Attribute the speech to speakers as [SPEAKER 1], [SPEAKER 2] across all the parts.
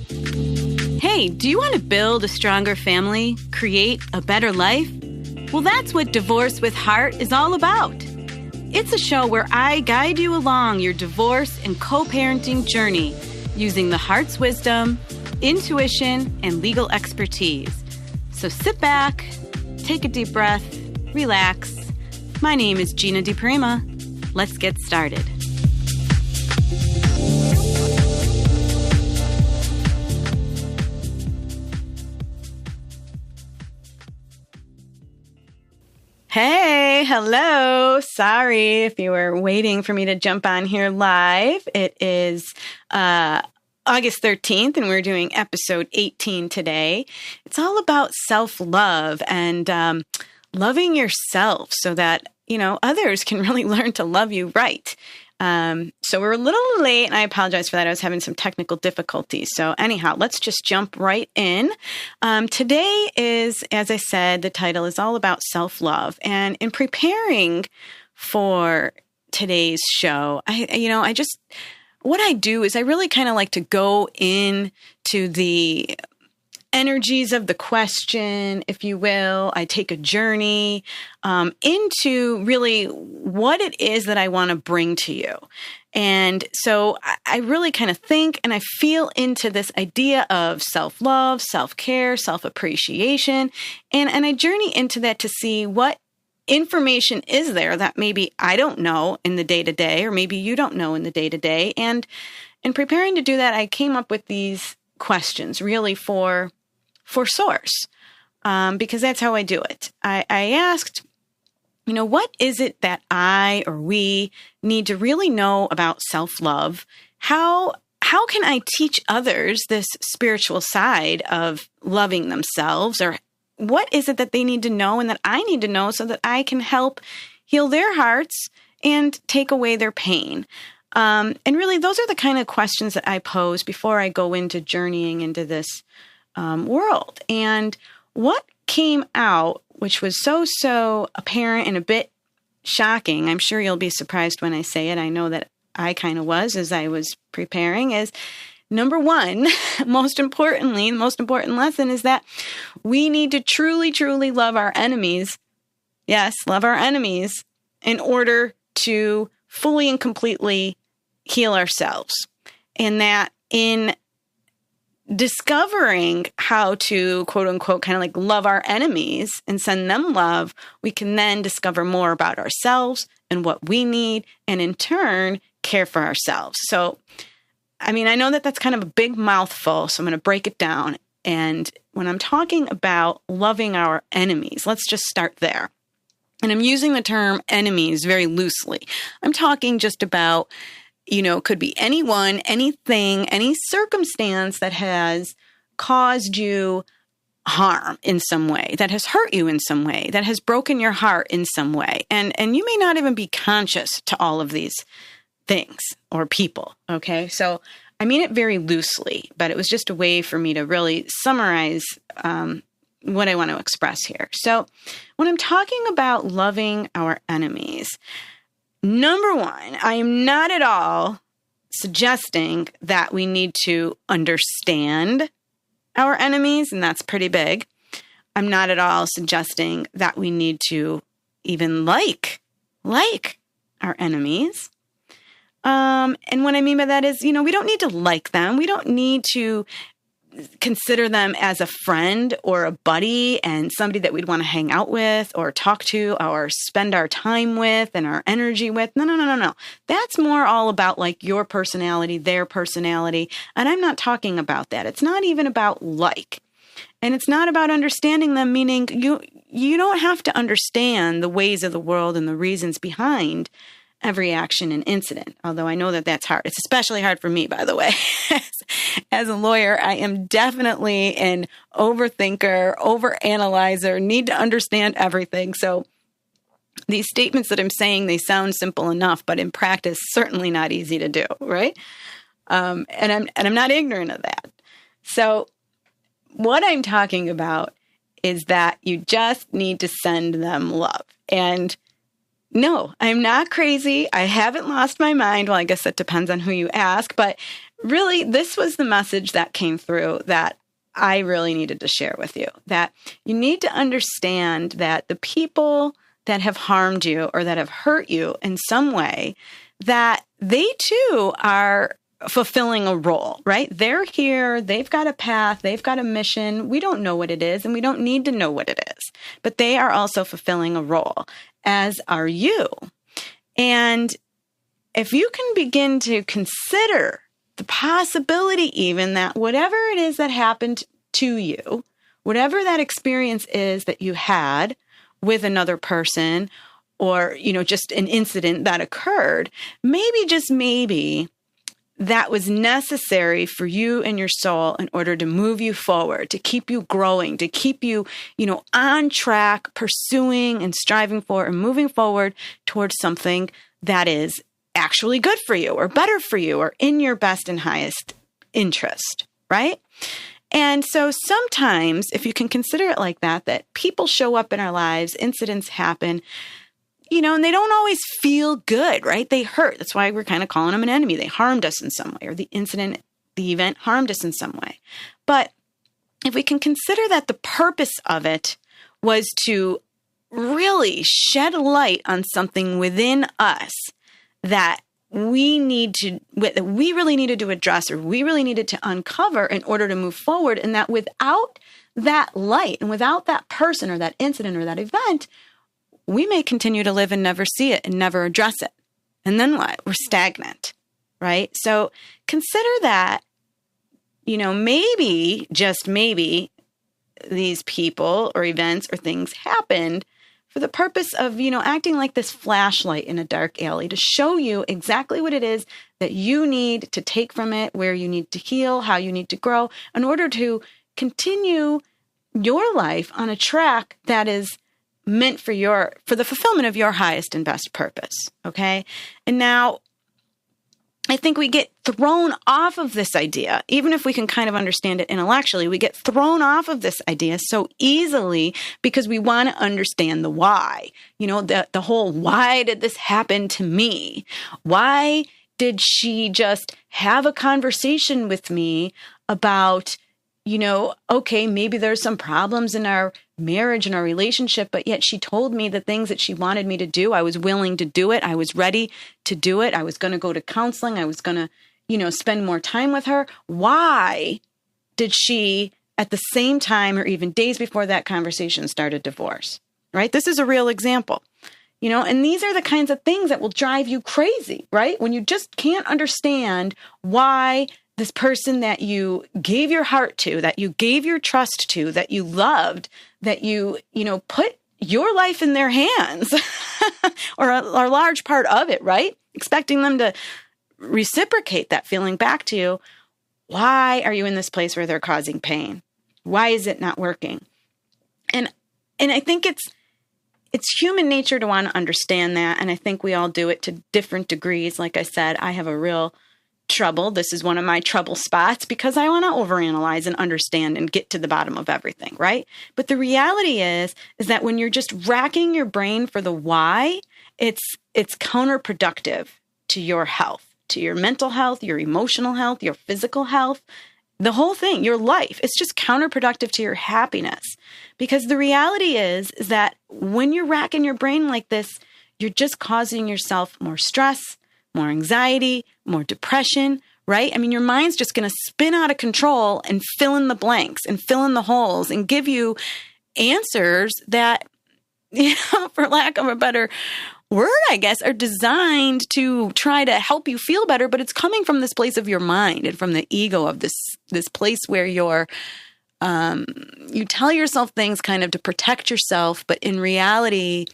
[SPEAKER 1] Hey, do you want to build a stronger family, create a better life? Well, that's what Divorce with Heart is all about. It's a show where I guide you along your divorce and co-parenting journey using the heart's wisdom, intuition, and legal expertise. So sit back, take a deep breath, relax. My name is Gina DiPrima. Let's get started. Hey, hello. Sorry if you were waiting for me to jump on here live. It is August 13th, and we're doing episode 18 today. It's all about self-love and loving yourself so that, others can really learn to love you right. So we're a little late, and I apologize for that. I was having some technical difficulties. So anyhow, let's just jump right in. Today is, as I said, the title is all about self-love. And in preparing for today's show, what I do is I really kind of like to go into the energies of the question, if you will. I take a journey into really what it is that I want to bring to you. And so I really kind of think and I feel into this idea of self-love, self-care, self-appreciation, and I journey into that to see what information is there that maybe I don't know in the day-to-day, or maybe you don't know in the day-to-day. And in preparing to do that, I came up with these questions really for source, because that's how I do it. I asked, what is it that I or we need to really know about self-love? How can I teach others this spiritual side of loving themselves? Or what is it that they need to know and that I need to know so that I can help heal their hearts and take away their pain? And really, those are the kind of questions that I pose before I go into journeying into this world. And what came out, which was so apparent and a bit shocking, I'm sure you'll be surprised when I say it. I know that I kind of was as I was preparing, is number one, most importantly, the most important lesson is that we need to truly, truly love our enemies. Yes, love our enemies in order to fully and completely heal ourselves. And that in discovering how to, quote unquote, kind of like love our enemies and send them love, we can then discover more about ourselves and what we need, and in turn, care for ourselves. So, I know that that's kind of a big mouthful, so I'm going to break it down. And when I'm talking about loving our enemies, let's just start there. And I'm using the term enemies very loosely. I'm talking just about could be anyone, anything, any circumstance that has caused you harm in some way, that has hurt you in some way, that has broken your heart in some way. And you may not even be conscious to all of these things or people, okay? So I mean it very loosely, but it was just a way for me to really summarize what I want to express here. So when I'm talking about loving our enemies, number one, I am not at all suggesting that we need to understand our enemies, and that's pretty big. I'm not at all suggesting that we need to even like our enemies. And what I mean by that is, we don't need to like them. We don't need to consider them as a friend or a buddy and somebody that we'd want to hang out with or talk to or spend our time with and our energy with. No. That's more all about like your personality, their personality. And I'm not talking about that. It's not even about like. And it's not about understanding them, meaning you don't have to understand the ways of the world and the reasons behind every action and incident, although I know that that's hard. It's especially hard for me, by the way. As a lawyer, I am definitely an overthinker, overanalyzer, need to understand everything. So these statements that I'm saying, they sound simple enough, but in practice, certainly not easy to do, right? And I'm not ignorant of that. So what I'm talking about is that you just need to send them love. And no, I'm not crazy. I haven't lost my mind. Well, I guess that depends on who you ask, but really, this was the message that came through that I really needed to share with you, that you need to understand that the people that have harmed you or that have hurt you in some way, that they too are fulfilling a role, right? They're here, they've got a path, they've got a mission. We don't know what it is, and we don't need to know what it is, but they are also fulfilling a role, as are you. And if you can begin to consider the possibility even that whatever it is that happened to you, whatever that experience is that you had with another person, or, just an incident that occurred, maybe, just maybe, that was necessary for you and your soul in order to move you forward, to keep you growing, to keep you, on track, pursuing and striving for and moving forward towards something that is actually good for you or better for you or in your best and highest interest, right? And so sometimes, if you can consider it like that, that people show up in our lives, incidents happen, and they don't always feel good, right? They hurt. That's why we're kind of calling them an enemy. They harmed us in some way, or the event harmed us in some way. But if we can consider that the purpose of it was to really shed light on something within us that we really needed to address, or we really needed to uncover in order to move forward, and that without that light and without that person or that incident or that event, we may continue to live and never see it and never address it. And then what? We're stagnant, right? So consider that, maybe, just maybe, these people or events or things happened for the purpose of, acting like this flashlight in a dark alley to show you exactly what it is that you need to take from it, where you need to heal, how you need to grow in order to continue your life on a track that is meant for the fulfillment of your highest and best purpose. Okay. And now I think we get thrown off of this idea, even if we can kind of understand it intellectually, we get thrown off of this idea so easily because we want to understand the why, the whole, why did this happen to me? Why did she just have a conversation with me about, okay, maybe there's some problems in our marriage and our relationship, but yet she told me the things that she wanted me to do. I was willing to do it. I was ready to do it. I was going to go to counseling. I was going to, spend more time with her. Why did she, at the same time or even days before that conversation, start a divorce, right? This is a real example, and these are the kinds of things that will drive you crazy, right? When you just can't understand why this person that you gave your heart to, that you gave your trust to, that you loved, that you put your life in their hands or a large part of it, right? Expecting them to reciprocate that feeling back to you. Why are you in this place where they're causing pain? Why is it not working? And I think it's human nature to want to understand that. And I think we all do it to different degrees. Like I said, I have a real trouble. This is one of my trouble spots because I want to overanalyze and understand and get to the bottom of everything, right? But the reality is that when you're just racking your brain for the why, it's counterproductive to your health, to your mental health, your emotional health, your physical health, the whole thing, your life. It's just counterproductive to your happiness. Because the reality is that when you're racking your brain like this, you're just causing yourself more stress, more anxiety, more depression, right? I mean, your mind's just going to spin out of control and fill in the blanks and fill in the holes and give you answers that, for lack of a better word, I guess, are designed to try to help you feel better, but it's coming from this place of your mind and from the ego of this place where you tell yourself things kind of to protect yourself, but in reality,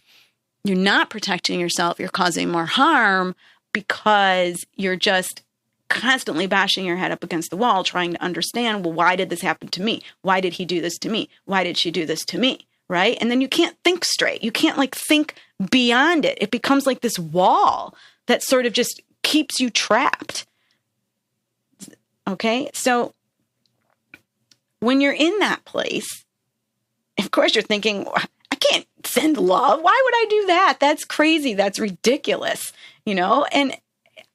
[SPEAKER 1] you're not protecting yourself. You're causing more harm because you're just constantly bashing your head up against the wall, trying to understand, well, why did this happen to me? Why did he do this to me? Why did she do this to me? Right? And then you can't think straight. You can't think beyond it. It becomes like this wall that sort of just keeps you trapped. Okay? So when you're in that place, of course you're thinking, I can't send love. Why would I do that? That's crazy. That's ridiculous. And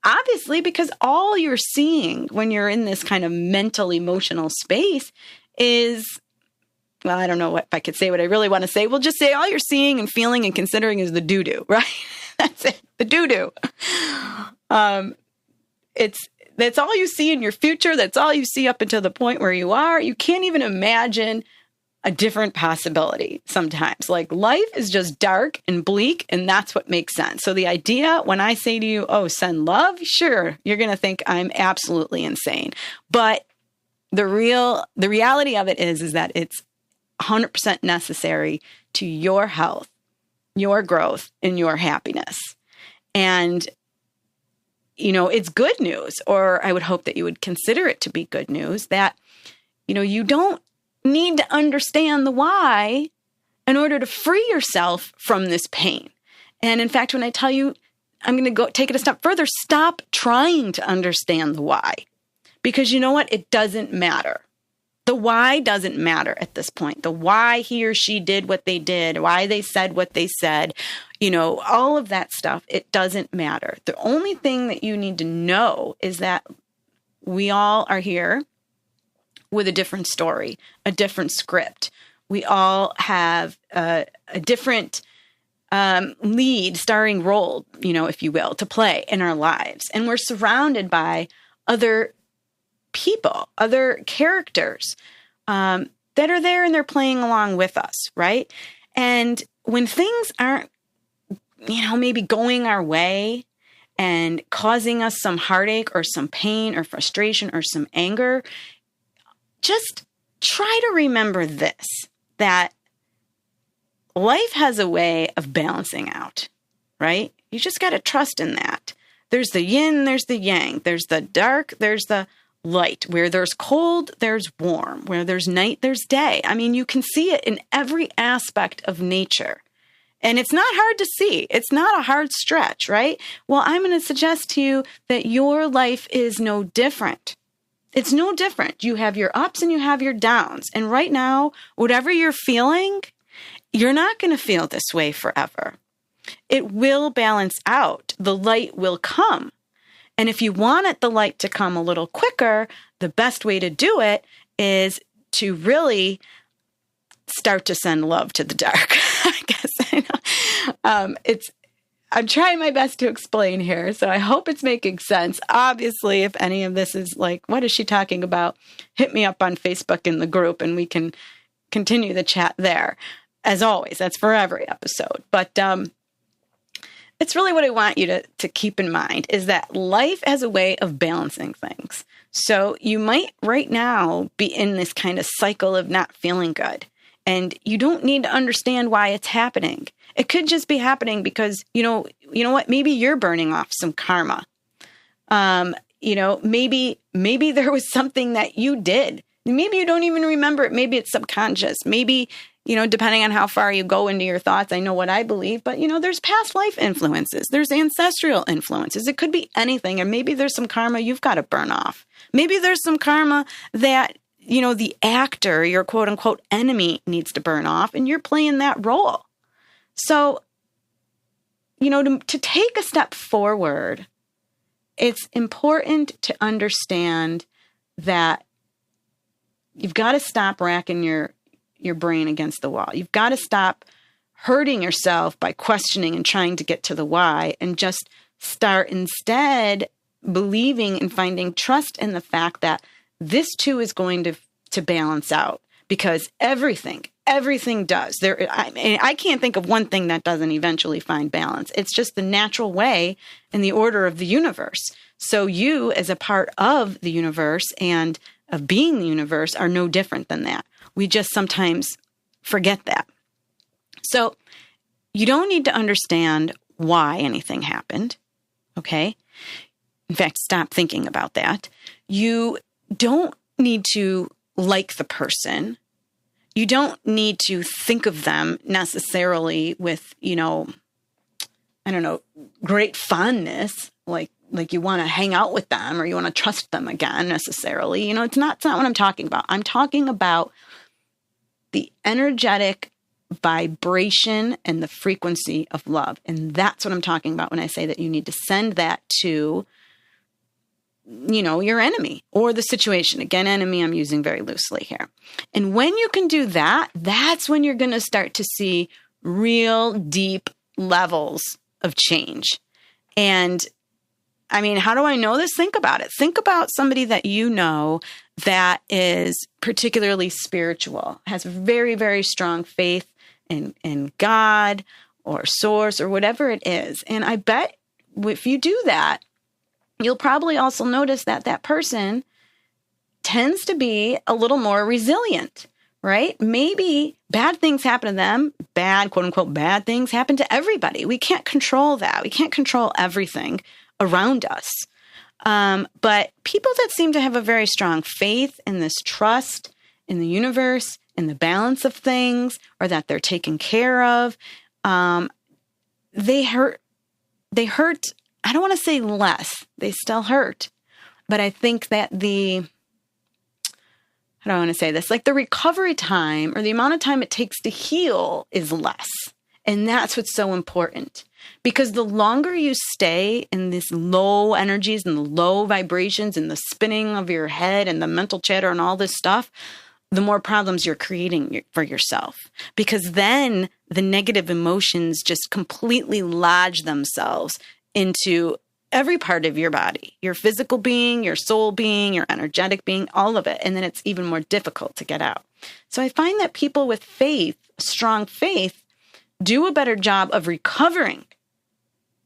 [SPEAKER 1] obviously, because all you're seeing when you're in this kind of mental, emotional space is, well, I don't know if I could say what I really want to say. We'll just say all you're seeing and feeling and considering is the doo-doo, right? That's it, the doo-doo. That's all you see in your future. That's all you see up until the point where you are. You can't even imagine a different possibility sometimes. Like, life is just dark and bleak, and that's what makes sense. So the idea when I say to you, oh, send love, sure, you're going to think I'm absolutely insane. But the reality of it is that it's 100% necessary to your health, your growth, and your happiness. And, it's good news, or I would hope that you would consider it to be good news, that, you don't need to understand the why in order to free yourself from this pain. And in fact, when I tell you, I'm going to go take it a step further, stop trying to understand the why. Because you know what? It doesn't matter. The why doesn't matter at this point. The why he or she did what they did, why they said what they said, all of that stuff, it doesn't matter. The only thing that you need to know is that we all are here with a different story, a different script. We all have a different lead, starring role, if you will, to play in our lives. And we're surrounded by other people, other characters that are there, and they're playing along with us, right? And when things aren't, maybe going our way and causing us some heartache or some pain or frustration or some anger, just try to remember this, that life has a way of balancing out, right? You just got to trust in that. There's the yin, there's the yang, there's the dark, there's the light. Where there's cold, there's warm. Where there's night, there's day. I mean, you can see it in every aspect of nature. And it's not hard to see. It's not a hard stretch, right? Well, I'm going to suggest to you that your life is no different. It's no different. You have your ups and you have your downs. And right now, whatever you're feeling, you're not going to feel this way forever. It will balance out. The light will come. And if you wanted the light to come a little quicker, the best way to do it is to really start to send love to the dark. I guess I'm trying my best to explain here, so I hope it's making sense. Obviously, if any of this is like, what is she talking about? Hit me up on Facebook in the group and we can continue the chat there. As always, that's for every episode. But it's really what I want you to keep in mind is that life has a way of balancing things. So you might right now be in this kind of cycle of not feeling good. And you don't need to understand why it's happening. It could just be happening because, you know what? Maybe you're burning off some karma. Maybe there was something that you did. Maybe you don't even remember it. Maybe it's subconscious. Maybe, depending on how far you go into your thoughts, I know what I believe, but, there's past life influences. There's ancestral influences. It could be anything. And maybe there's some karma you've got to burn off. Maybe there's some karma that, the actor, your quote unquote enemy needs to burn off, and you're playing that role. So, to take a step forward, it's important to understand that you've got to stop racking your brain against the wall. You've got to stop hurting yourself by questioning and trying to get to the why, and just start instead believing and finding trust in the fact that this too is going to balance out, because everything does. I can't think of one thing that doesn't eventually find balance. It's just the natural way and the order of the universe. So you, as a part of the universe and of being the universe, are no different than that. We just sometimes forget that. So you don't need to understand why anything happened, okay? In fact, stop thinking about that. You don't need to like the person. You don't need to think of them necessarily with, great fondness, like you want to hang out with them or you want to trust them again necessarily. It's not what I'm talking about. I'm talking about the energetic vibration and the frequency of love. And that's what I'm talking about when I say that you need to send that to your enemy or the situation. Again, enemy, I'm using very loosely here. And when you can do that, that's when you're going to start to see real deep levels of change. And I mean, how do I know this? Think about it. Think about somebody that you know that is particularly spiritual, has very, very strong faith in God or source or whatever it is. And I bet if you do that, you'll probably also notice that that person tends to be a little more resilient, right? Maybe bad things happen to them, bad, quote unquote, bad things happen to everybody. We can't control that. We can't control everything around us. But people that seem to have a very strong faith in this trust in the universe, in the balance of things, or that they're taken care of, they hurt. I don't want to say less. They still hurt. But I think that how do I want to say this? Like the recovery time or the amount of time it takes to heal is less. And that's what's so important. Because the longer you stay in these low energies and the low vibrations and the spinning of your head and the mental chatter and all this stuff, the more problems you're creating for yourself. Because then the negative emotions just completely lodge themselves into every part of your body, your physical being, your soul being, your energetic being, all of it. And then it's even more difficult to get out. So I find that people with faith, strong faith, do a better job of recovering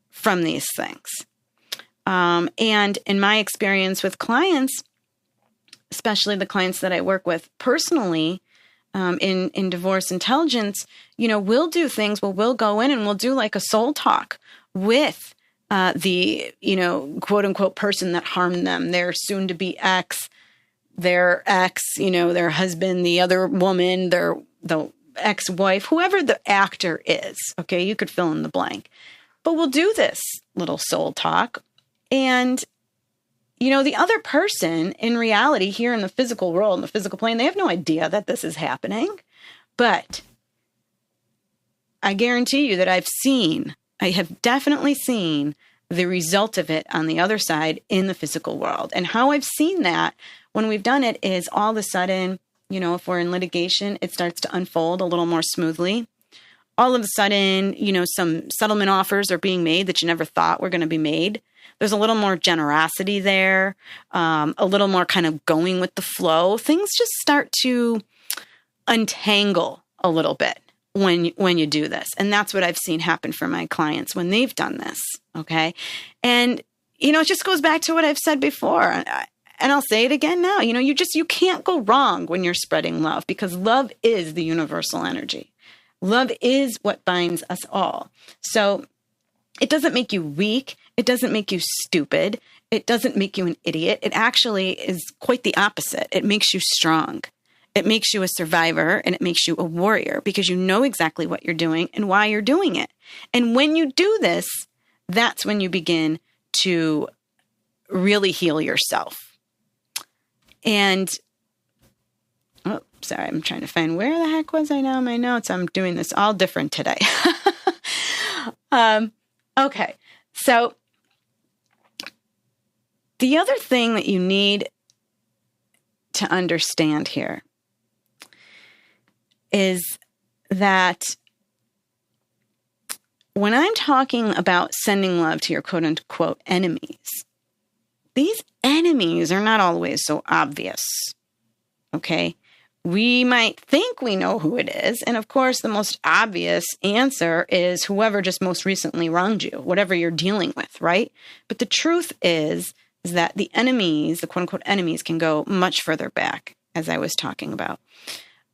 [SPEAKER 1] from these things. And in my experience with clients, especially the clients that I work with personally, in divorce intelligence, we'll do things, we'll go in and we'll do like a soul talk with the, quote unquote person that harmed them, their soon to be ex, their ex, their husband, the other woman, the ex-wife, whoever the actor is. Okay. You could fill in the blank, but we'll do this little soul talk. And, the other person in reality here in the physical world, in the physical plane, they have no idea that this is happening, but I guarantee you that I have definitely seen the result of it on the other side in the physical world. And how I've seen that when we've done it is all of a sudden, if we're in litigation, it starts to unfold a little more smoothly. All of a sudden, some settlement offers are being made that you never thought were going to be made. There's a little more generosity there, a little more kind of going with the flow. Things just start to untangle a little bit when you do this. And that's what I've seen happen for my clients when they've done this. Okay. And, it just goes back to what I've said before. And I'll say it again now. You can't go wrong when you're spreading love, because love is the universal energy. Love is what binds us all. So it doesn't make you weak. It doesn't make you stupid. It doesn't make you an idiot. It actually is quite the opposite. It makes you strong. It makes you a survivor, and it makes you a warrior, because you know exactly what you're doing and why you're doing it. And when you do this, that's when you begin to really heal yourself. And, sorry, I'm trying to find where the heck was I now in my notes. I'm doing this all different today. Okay. So the other thing that you need to understand here is that when I'm talking about sending love to your quote unquote enemies, these enemies are not always so obvious. Okay. We might think we know who it is. And of course, the most obvious answer is whoever just most recently wronged you, whatever you're dealing with, right? But the truth is that the enemies, the quote unquote enemies, can go much further back, as I was talking about.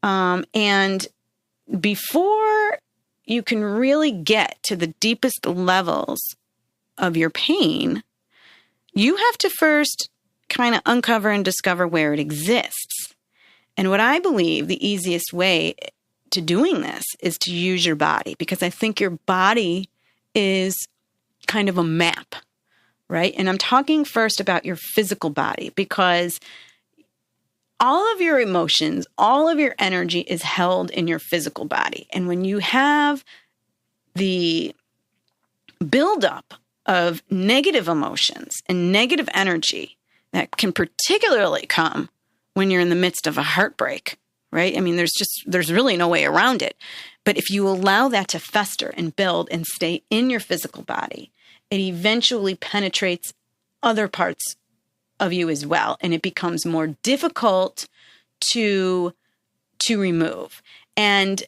[SPEAKER 1] And before you can really get to the deepest levels of your pain, you have to first kind of uncover and discover where it exists. And what I believe the easiest way to doing this is to use your body, because I think your body is kind of a map, right? And I'm talking first about your physical body, because all of your emotions, all of your energy is held in your physical body. And when you have the buildup of negative emotions and negative energy that can particularly come when you're in the midst of a heartbreak, right? I mean, there's really no way around it. But if you allow that to fester and build and stay in your physical body, it eventually penetrates other parts of you as well. And it becomes more difficult to remove. And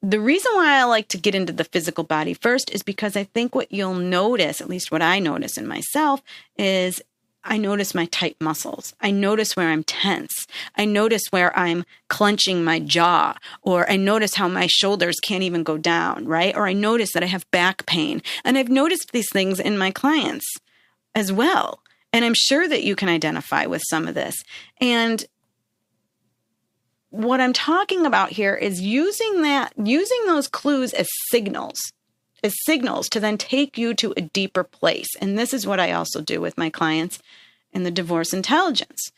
[SPEAKER 1] the reason why I like to get into the physical body first is because I think what you'll notice, at least what I notice in myself, is I notice my tight muscles. I notice where I'm tense. I notice where I'm clenching my jaw, or I notice how my shoulders can't even go down, right? Or I notice that I have back pain. And I've noticed these things in my clients as well. And I'm sure that you can identify with some of this. And what I'm talking about here is using those clues as signals to then take you to a deeper place. And this is what I also do with my clients in the divorce intelligence,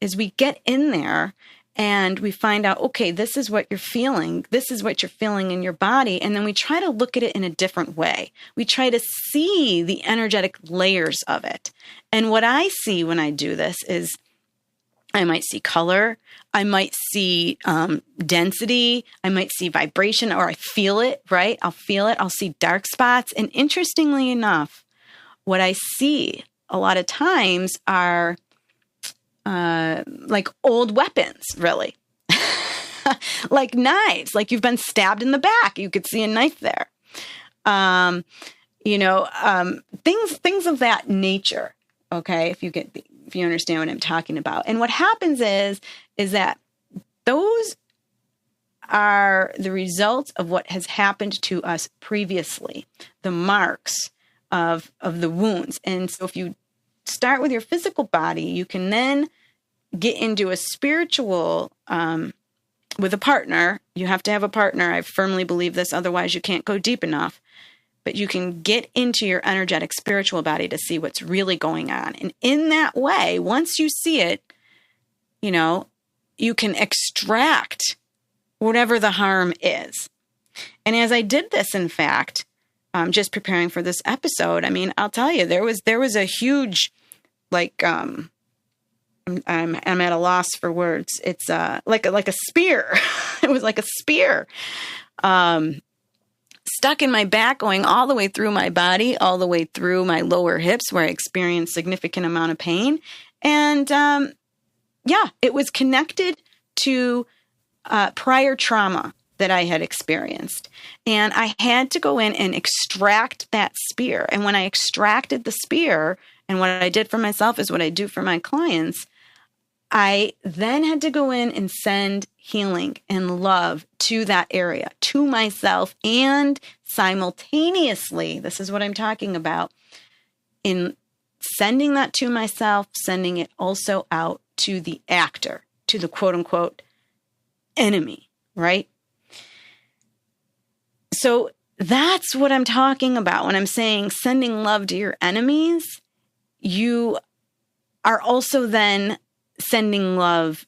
[SPEAKER 1] is we get in there and we find out, okay, this is what you're feeling. This is what you're feeling in your body. And then we try to look at it in a different way. We try to see the energetic layers of it. And what I see when I do this is I might see color, I might see density, I might see vibration, or I feel it, right? I'll feel it. I'll see dark spots. And interestingly enough, what I see a lot of times are like old weapons, really. Like knives, like you've been stabbed in the back. You could see a knife there. Things of that nature. Okay, if you understand what I'm talking about. And what happens is that those are the results of what has happened to us previously, the marks of the wounds. And so if you start with your physical body, you can then get into a spiritual, with a partner. You have to have a partner. I firmly believe this. Otherwise, you can't go deep enough. But you can get into your energetic spiritual body to see what's really going on. And in that way, once you see it, you can extract whatever the harm is. And as I did this, in fact, just preparing for this episode, I mean, I'll tell you, there was a huge, I'm at a loss for words. It's like a spear. It was like a spear. Stuck in my back, going all the way through my body, all the way through my lower hips, where I experienced significant amount of pain. And it was connected to prior trauma that I had experienced. And I had to go in and extract that spear. And when I extracted the spear, and what I did for myself is what I do for my clients, I then had to go in and send healing and love to that area, to myself, and simultaneously, this is what I'm talking about, in sending that to myself, sending it also out to the actor, to the quote unquote enemy, right? So that's what I'm talking about when I'm saying sending love to your enemies. You are also then sending love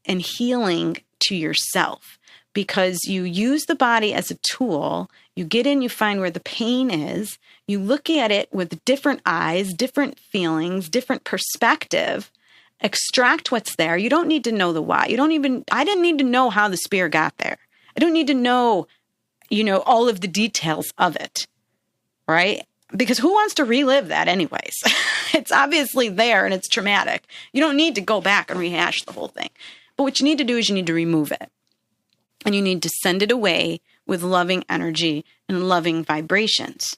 [SPEAKER 1] and healing to yourself, because you use the body as a tool. You get in, you find where the pain is, you look at it with different eyes, different feelings, different perspective, extract what's there. You don't need to know the why. I didn't need to know how the spear got there. I don't need to know, all of the details of it, right? Because who wants to relive that anyways? It's obviously there and it's traumatic. You don't need to go back and rehash the whole thing. But what you need to do is you need to remove it. And you need to send it away with loving energy and loving vibrations.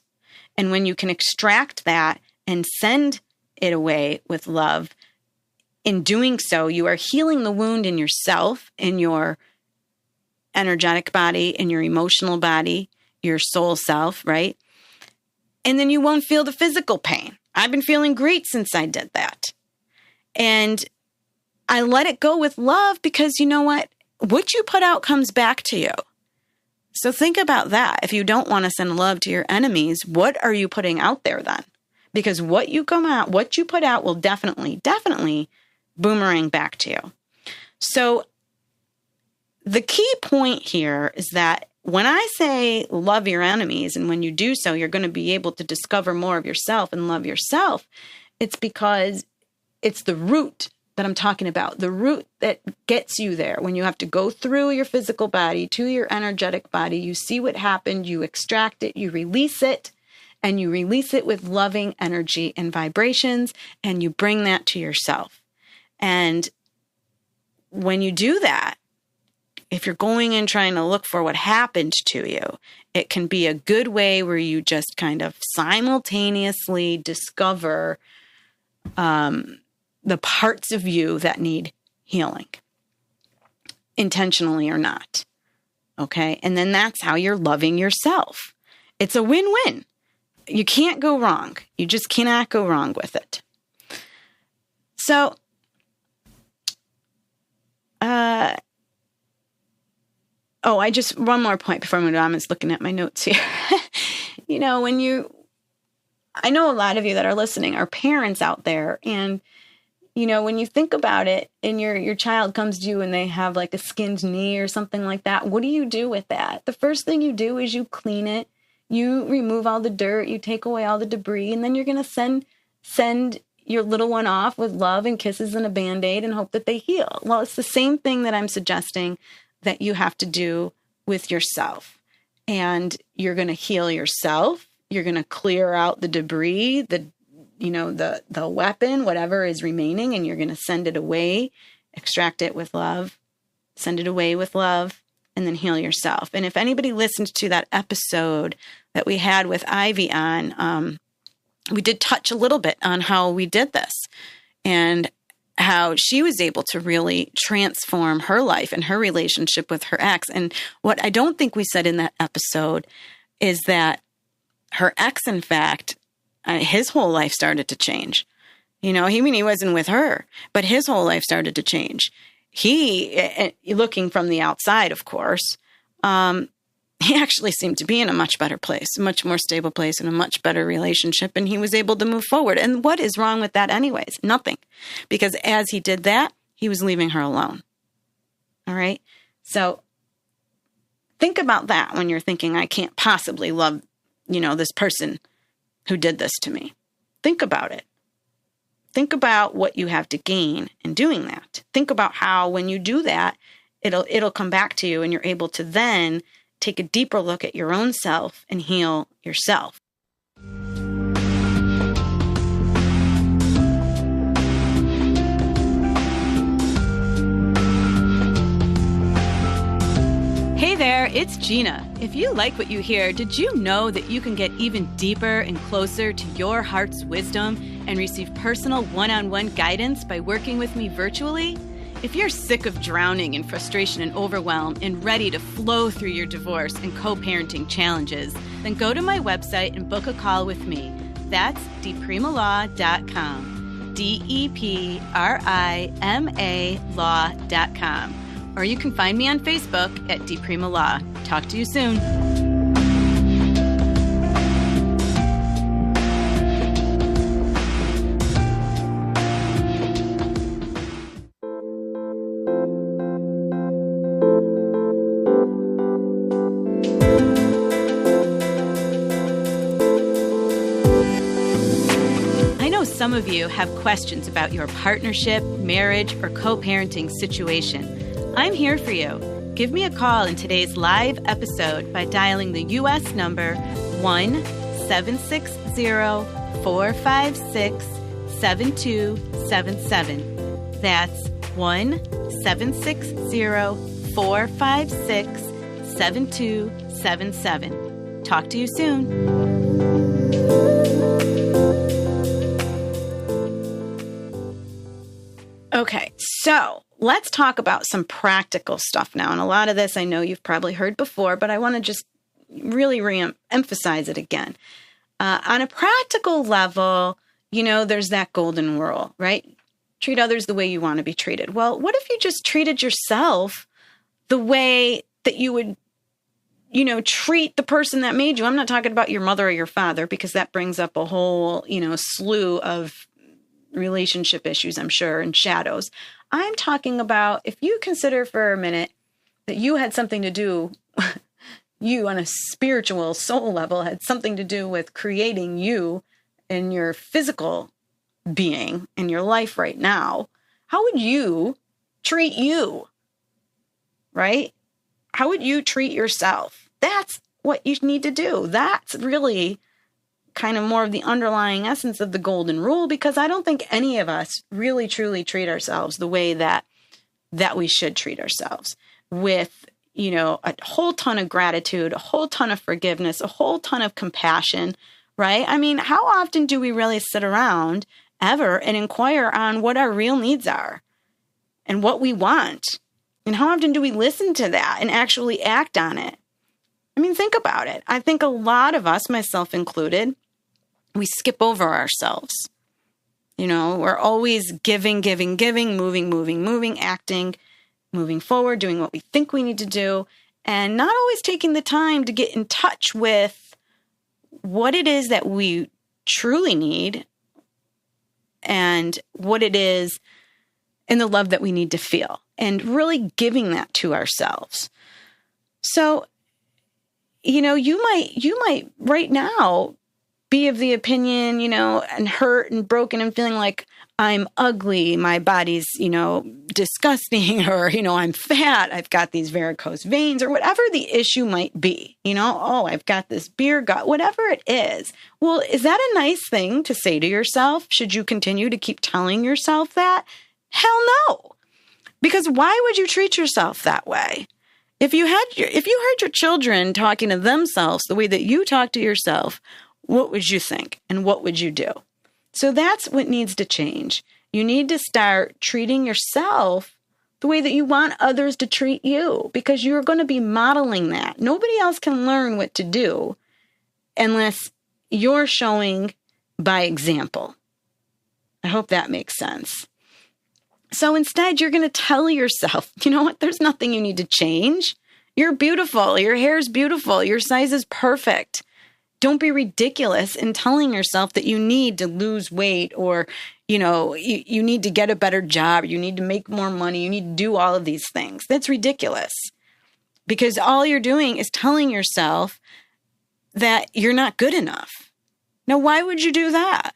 [SPEAKER 1] And when you can extract that and send it away with love, in doing so, you are healing the wound in yourself, in your energetic body, in your emotional body, your soul self, right? And then you won't feel the physical pain. I've been feeling great since I did that. And I let it go with love, because you know what? What you put out comes back to you. So think about that. If you don't want to send love to your enemies, what are you putting out there then? Because what you put out will definitely boomerang back to you. So the key point here is that when I say love your enemies, and when you do so, you're going to be able to discover more of yourself and love yourself, it's because it's the root that I'm talking about, the root that gets you there. When you have to go through your physical body to your energetic body, you see what happened, you extract it, you release it, and you release it with loving energy and vibrations, and you bring that to yourself. And when you do that, if you're going and trying to look for what happened to you, it can be a good way where you just kind of simultaneously discover the parts of you that need healing, intentionally or not. Okay. And then that's how you're loving yourself. It's a win-win. You can't go wrong. You just cannot go wrong with it. So, one more point before I move on. I'm just looking at my notes here. I know a lot of you that are listening are parents out there, and when you think about it and your child comes to you and they have like a skinned knee or something like that, what do you do with that? The first thing you do is you clean it, you remove all the dirt, you take away all the debris, and then you're going to send your little one off with love and kisses and a Band-Aid and hope that they heal. Well, it's the same thing that I'm suggesting that you have to do with yourself. And you're going to heal yourself. You're going to clear out the debris, the weapon, whatever is remaining, and you're going to send it away, extract it with love, send it away with love, and then heal yourself. And if anybody listened to that episode that we had with Ivy on, we did touch a little bit on how we did this and how she was able to really transform her life and her relationship with her ex. And what I don't think we said in that episode is that her ex, in fact, his whole life started to change. He wasn't with her, but his whole life started to change. He, looking from the outside, of course, he actually seemed to be in a much better place, a much more stable place, and a much better relationship. And he was able to move forward. And what is wrong with that anyways? Nothing. Because as he did that, he was leaving her alone. All right. So think about that when you're thinking, I can't possibly love, this person who did this to me. Think about it. Think about what you have to gain in doing that. Think about how when you do that, it'll come back to you, and you're able to then take a deeper look at your own self and heal yourself. Hey there, it's Gina. If you like what you hear, did you know that you can get even deeper and closer to your heart's wisdom and receive personal one-on-one guidance by working with me virtually? If you're sick of drowning in frustration and overwhelm and ready to flow through your divorce and co-parenting challenges, then go to my website and book a call with me. That's deprima.com, DEPRIMA law.com. Or you can find me on Facebook at Deprima Law. Talk to you soon. Some of you have questions about your partnership, marriage, or co-parenting situation. I'm here for you. Give me a call in today's live episode by dialing the U.S. number 1-760-456-7277. That's 1-760-456-7277. Talk to you soon. Okay, so let's talk about some practical stuff now. And a lot of this I know you've probably heard before, but I want to just really emphasize it again. On a practical level, there's that golden rule, right? Treat others the way you want to be treated. Well, what if you just treated yourself the way that you would, treat the person that made you? I'm not talking about your mother or your father, because that brings up a whole, slew of relationship issues, I'm sure, and shadows. I'm talking about if you consider for a minute that you had something to do, you on a spiritual soul level had something to do with creating you and your physical being in your life right now, how would you treat you? Right? How would you treat yourself? That's what you need to do. That's really kind of more of the underlying essence of the golden rule, because I don't think any of us really truly treat ourselves the way that we should treat ourselves, with, a whole ton of gratitude, a whole ton of forgiveness, a whole ton of compassion, right? I mean, how often do we really sit around ever and inquire on what our real needs are and what we want? And how often do we listen to that and actually act on it? I mean, think about it. I think a lot of us, myself included, we skip over ourselves. We're always giving, moving, acting, moving forward, doing what we think we need to do, and not always taking the time to get in touch with what it is that we truly need and what it is and the love that we need to feel, and really giving that to ourselves. So, you might right now be of the opinion, and hurt and broken and feeling like I'm ugly, my body's, disgusting, or, I'm fat, I've got these varicose veins, or whatever the issue might be, oh, I've got this beer gut, whatever it is. Well, is that a nice thing to say to yourself? Should you continue to keep telling yourself that? Hell no. Because why would you treat yourself that way? If you heard your children talking to themselves the way that you talk to yourself, what would you think and what would you do? So that's what needs to change. You need to start treating yourself the way that you want others to treat you, because you're going to be modeling that. Nobody else can learn what to do unless you're showing by example. I hope that makes sense. So instead, you're going to tell yourself, you know what? There's nothing you need to change. You're beautiful. Your hair's beautiful. Your size is perfect. Don't be ridiculous in telling yourself that you need to lose weight, or, you need to get a better job. You need to make more money. You need to do all of these things. That's ridiculous, because all you're doing is telling yourself that you're not good enough. Now, why would you do that?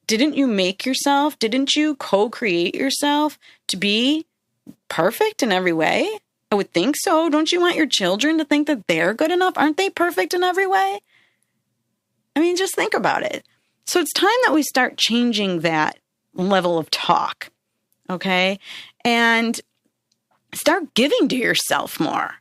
[SPEAKER 1] Didn't you make yourself? Didn't you co-create yourself to be perfect in every way? I would think so. Don't you want your children to think that they're good enough? Aren't they perfect in every way? I mean, just think about it. So it's time that we start changing that level of talk, okay? And start giving to yourself more.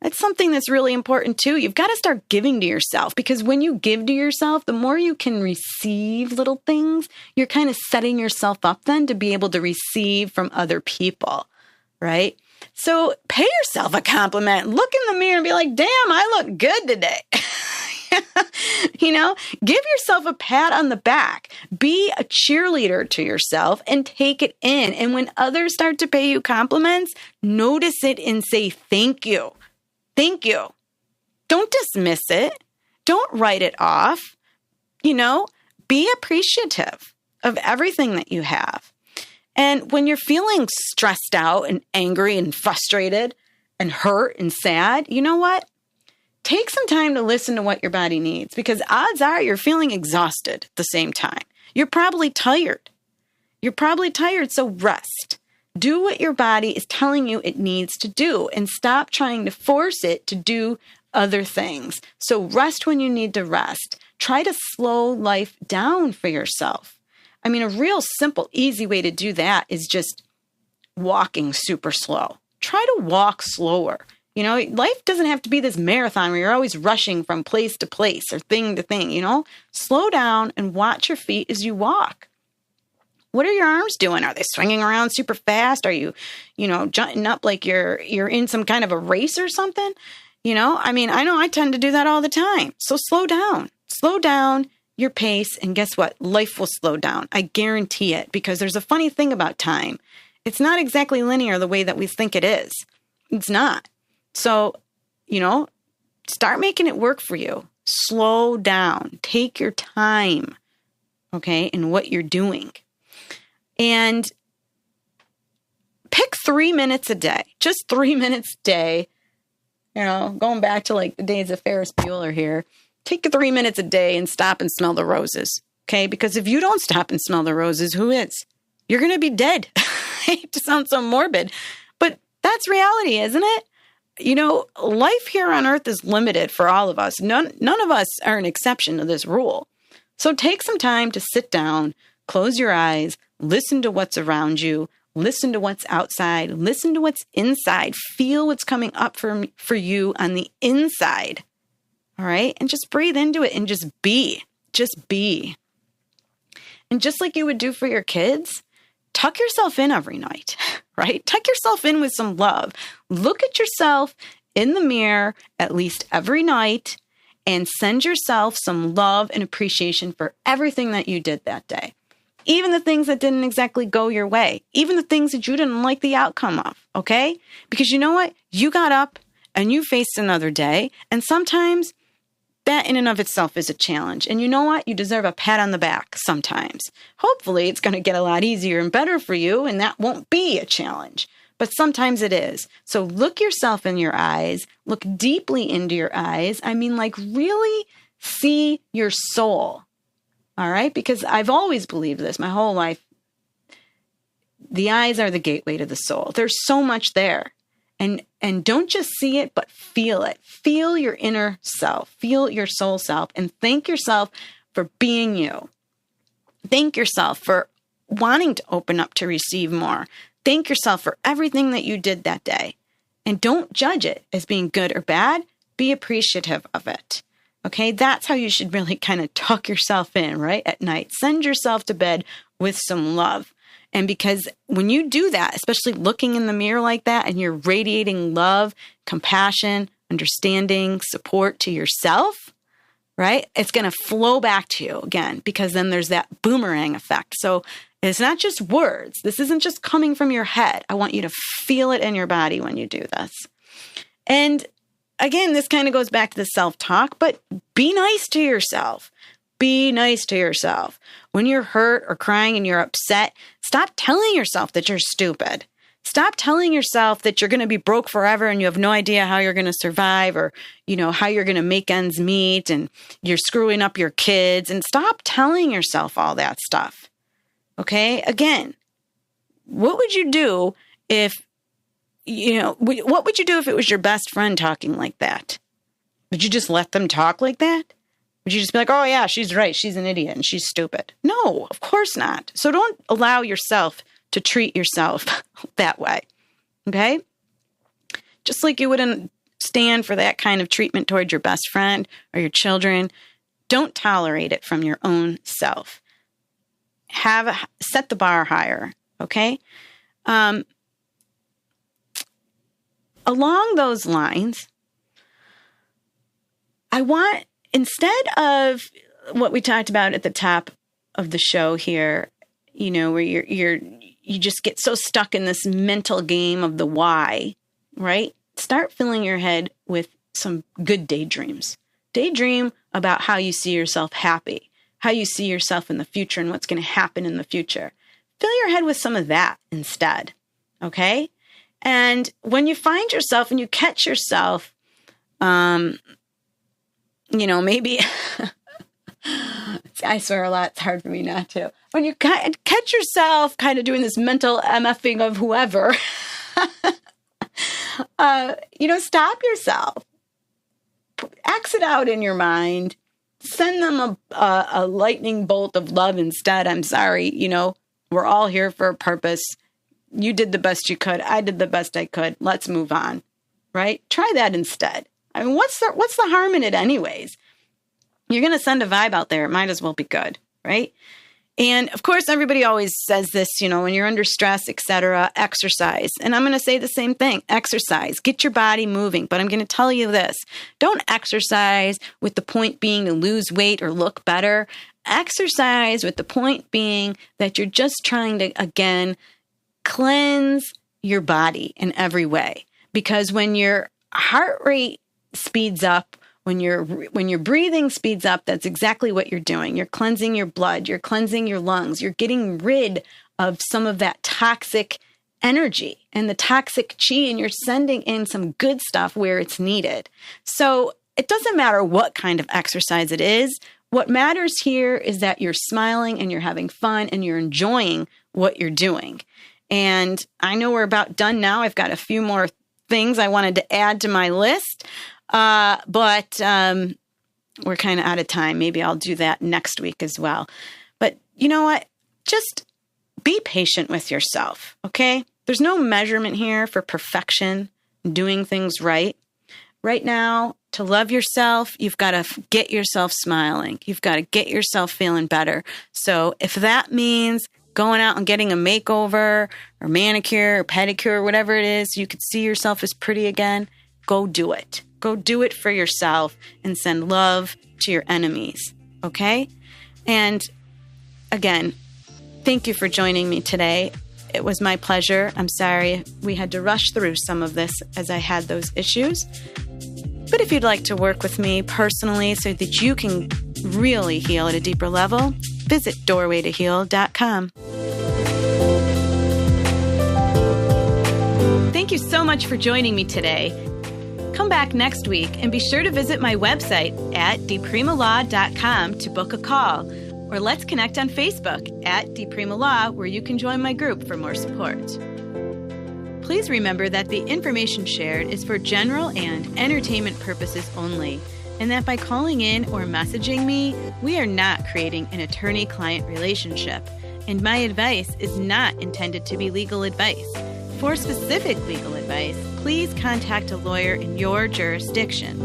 [SPEAKER 1] That's something that's really important too. You've got to start giving to yourself, because when you give to yourself, the more you can receive little things, you're kind of setting yourself up then to be able to receive from other people, right? So pay yourself a compliment. Look in the mirror and be like, damn, I look good today. Give yourself a pat on the back. Be a cheerleader to yourself and take it in. And when others start to pay you compliments, notice it and say, thank you. Thank you. Don't dismiss it. Don't write it off. Be appreciative of everything that you have. And when you're feeling stressed out and angry and frustrated and hurt and sad, you know what? Take some time to listen to what your body needs, because odds are you're feeling exhausted at the same time. You're probably tired. So rest. Do what your body is telling you it needs to do, and stop trying to force it to do other things. So rest when you need to rest. Try to slow life down for yourself. I mean, a real simple, easy way to do that is just walking super slow. Try to walk slower. Life doesn't have to be this marathon where you're always rushing from place to place or thing to thing, Slow down and watch your feet as you walk. What are your arms doing? Are they swinging around super fast? Are you, jutting up like you're in some kind of a race or something? I know I tend to do that all the time. So slow down your pace, and guess what? Life will slow down. I guarantee it, because there's a funny thing about time. It's not exactly linear the way that we think it is. It's not. So, start making it work for you. Slow down. Take your time, okay, in what you're doing. And pick 3 minutes a day. Just 3 minutes a day. Going back to like the days of Ferris Bueller here. Take 3 minutes a day and stop and smell the roses, Okay? Because if you don't stop and smell the roses, who is? You're going to be dead. I hate to sound so morbid, but that's reality, isn't it? Life here on earth is limited for all of us. None of us are an exception to this rule. So take some time to sit down, close your eyes, listen to what's around you, listen to what's outside, listen to what's inside, feel what's coming up for you on the inside. All right? And just breathe into it and just be. Just be. And just like you would do for your kids, tuck yourself in every night, right? Tuck yourself in with some love. Look at yourself in the mirror at least every night and send yourself some love and appreciation for everything that you did that day. Even the things that didn't exactly go your way, even the things that you didn't like the outcome of, okay? Because you know what? You got up and you faced another day, and sometimes that in and of itself is a challenge. And you know what? You deserve a pat on the back sometimes. Hopefully, it's going to get a lot easier and better for you, and that won't be a challenge. But sometimes it is. So look yourself in your eyes. Look deeply into your eyes. I mean, like really see your soul. All right? Because I've always believed this my whole life. The eyes are the gateway to the soul. There's so much there. And don't just see it, but feel it. Feel your inner self. Feel your soul self. And thank yourself for being you. Thank yourself for wanting to open up to receive more. Thank yourself for everything that you did that day. And don't judge it as being good or bad. Be appreciative of it. Okay? That's how you should really kind of tuck yourself in, right? At night. Send yourself to bed with some love. And because when you do that, especially looking in the mirror like that, and you're radiating love, compassion, understanding, support to yourself, right? It's going to flow back to you again, because then there's that boomerang effect. So it's not just words. This isn't just coming from your head. I want you to feel it in your body when you do this. And again, this kind of goes back to the self-talk, but be nice to yourself. Be nice to yourself. When you're hurt or crying and you're upset, stop telling yourself that you're stupid. Stop telling yourself that you're going to be broke forever and you have no idea how you're going to survive, or, how you're going to make ends meet, and you're screwing up your kids. And stop telling yourself all that stuff. Okay? Again, what would you do if, what would you do if it was your best friend talking like that? Would you just let them talk like that? Would you just be like, oh yeah, she's right, she's an idiot and she's stupid? No, of course not. So don't allow yourself to treat yourself that way, okay? Just like you wouldn't stand for that kind of treatment towards your best friend or your children, don't tolerate it from your own self. Set the bar higher, okay? Along those lines, I want, instead of what we talked about at the top of the show here, where you just get so stuck in this mental game of the why, right? Start filling your head with some good daydreams. Daydream about how you see yourself happy, how you see yourself in the future and what's going to happen in the future. Fill your head with some of that instead, okay? And when you find yourself and you catch yourself, maybe, I swear a lot, it's hard for me not to. When you catch yourself kind of doing this mental MFing of whoever, stop yourself. Exit out in your mind. Send them a lightning bolt of love instead. I'm sorry, we're all here for a purpose. You did the best you could. I did the best I could. Let's move on, right? Try that instead. I mean, what's the harm in it anyways? You're going to send a vibe out there. It might as well be good, right? And of course, everybody always says this, when you're under stress, etc., exercise. And I'm going to say the same thing, exercise, get your body moving. But I'm going to tell you this, don't exercise with the point being to lose weight or look better. Exercise with the point being that you're just trying to, again, cleanse your body in every way. Because when your heart rate speeds up, when your breathing speeds up, that's exactly what you're doing. You're cleansing your blood. You're cleansing your lungs. You're getting rid of some of that toxic energy and the toxic chi, and you're sending in some good stuff where it's needed. So it doesn't matter what kind of exercise it is. What matters here is that you're smiling and you're having fun and you're enjoying what you're doing. And I know we're about done now. I've got a few more things I wanted to add to my list, but we're kind of out of time. Maybe I'll do that next week as well. But you know what? Just be patient with yourself, okay? There's no measurement here for perfection, doing things right. Right now, to love yourself, you've got to get yourself smiling. You've got to get yourself feeling better. So if that means going out and getting a makeover or manicure or pedicure or whatever it is, you could see yourself as pretty again, go do it. Go do it for yourself and send love to your enemies, okay? And again, thank you for joining me today. It was my pleasure. I'm sorry we had to rush through some of this as I had those issues. But if you'd like to work with me personally so that you can really heal at a deeper level, visit doorwaytoheal.com. Thank you so much for joining me today. Come back next week and be sure to visit my website at dpremalaw.com to book a call, or let's connect on Facebook at dpremalaw, where you can join my group for more support. Please remember that the information shared is for general and entertainment purposes only, and that by calling in or messaging me, we are not creating an attorney-client relationship, and my advice is not intended to be legal advice. For specific legal advice, please contact a lawyer in your jurisdiction.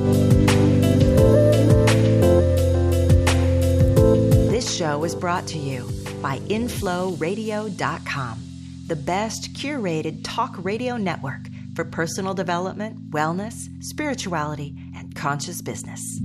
[SPEAKER 2] This show is brought to you by InflowRadio.com, the best curated talk radio network for personal development, wellness, spirituality, and conscious business.